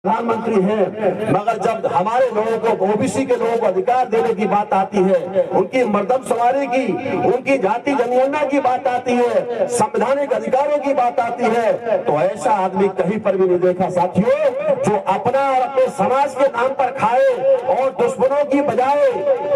प्रधानमंत्री हैं, मगर जब हमारे लोगों को, ओबीसी के लोगों को अधिकार देने की बात आती है, उनकी मर्दमशुमारी की, उनकी जाति जनगणना की बात आती है, संवैधानिक अधिकारों की बात आती है, तो ऐसा आदमी कहीं पर भी नहीं देखा साथियों, जो अपना और अपने समाज के नाम पर खाए और दुश्मनों की बजाय।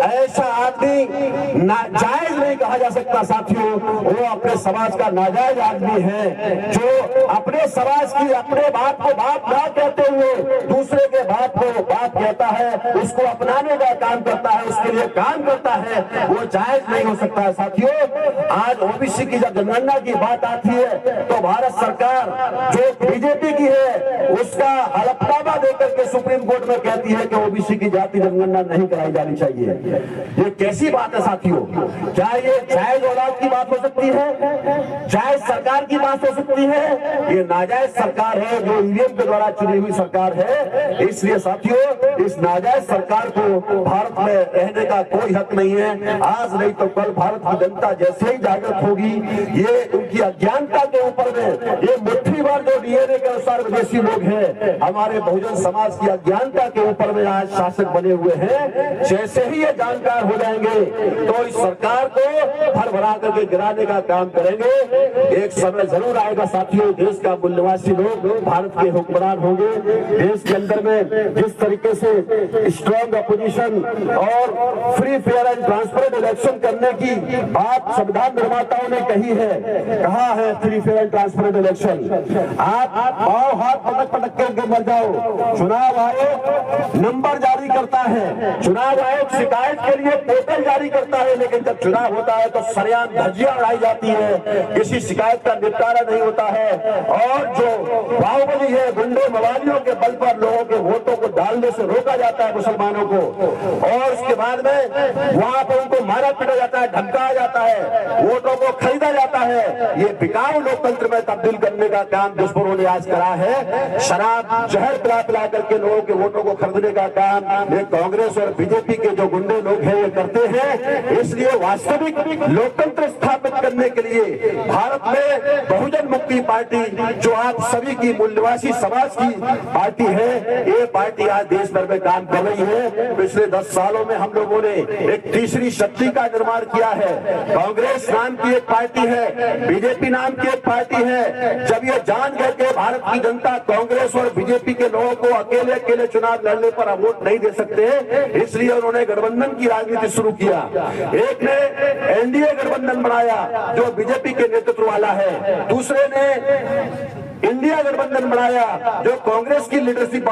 ऐसा आदमी नाजायज नहीं कहा जा सकता साथियों, वो अपने समाज का नाजायज आदमी है, जो अपने समाज की, अपने बाप को बाप ना कहते हुए दूसरे के बाप को बाप कहता है, उसको अपनाने का काम करता है, उसके लिए काम करता है, वो जायज नहीं हो सकता है साथियों। आज ओबीसी की जब जनगणना की बात आती है तो भारत सरकार जो बीजेपी की है उसका हलफनामा देकर के सुप्रीम कोर्ट में कहती है कि ओबीसी की जाति जनगणना नहीं कराई जानी चाहिए। ये कैसी बात है साथियों? क्या ये जायज औलाद की बात हो सकती है? जायज सरकार की बात हो सकती है? ये नाजायज सरकार है जो ईवीएम के द्वारा चुनी हुई सरकार है। इसलिए साथियों, इस नाजायज सरकार को भारत में रहने का कोई हक नहीं है। आज नहीं तो कल भारत की जनता जैसे ही जागृत होगी, ये उनकी अज्ञानता के ऊपर में, ये मुट्ठी भर जो डीएनए के अनुसार विदेशी लोग हैं, हमारे बहुजन समाज की अज्ञानता के ऊपर में आज शासक बने हुए हैं, जैसे ही ये जानकार हो जाएंगे तो इस सरकार को भर भरा करके गिराने का काम करेंगे। एक समय जरूर आएगा साथियों, देश का मूल निवासी लोग भारत के हुक्मरान होंगे। देश के अंदर में जिस तरीके से स्ट्रॉन्ग अपोजिशन और free fair and transparent election करने की बात संविधान निर्माताओं ने कही है, कहा है free fair and transparent election, आप पाओ हाथ पटक पटक के मर जाओ। चुनाव आयोग नंबर जारी करता है, चुनाव आयोग शिकायत के लिए पोर्टल जारी करता है, लेकिन जब चुनाव होता है तो सरेआम धज्जियां उड़ाई जाती है, किसी शिकायत का निपटारा नहीं होता है, और जो बाहुबली है, गुंडे मवालियों के बल पर लोगों के वोटों को डालने से रोका जाता है मुसलमानों को, और उसके बाद में वहां पर उनको मारा पीटा जाता है, धमकाया जाता है, वोटों को खरीदा जाता है। ये बिकाऊ लोकतंत्र में तब्दील करने का काम दुश्मनों ने आज करा है। शराब जहर पिला पिला करके लोगों के वोटों को खरीदने का काम ये कांग्रेस और बीजेपी के जो गुंडे लोग हैं ये करते हैं। इसलिए वास्तविक लोकतंत्र स्थापित करने के लिए भारत में बहुजन मुक्ति पार्टी, जो आप सभी की मूल निवासी समाज की पार्टी है, ये पार्टी आज देश भर में काम कर रही है। पिछले 10 सालों में हम लोगों ने एक तीसरी शक्ति का निर्माण किया है। कांग्रेस नाम की एक पार्टी है, बीजेपी नाम की एक पार्टी है। जब ये जान गए कि भारत की जनता कांग्रेस और बीजेपी के लोगों को अकेले अकेले चुनाव लड़ने पर वोट नहीं दे सकते, इसलिए उन्होंने गठबंधन की राजनीति शुरू किया। एक ने एनडीए गठबंधन बनाया जो बीजेपी के नेतृत्व वाला है, दूसरे ने इंडिया गठबंधन बनाया जो कांग्रेस की लीडरशिप वाला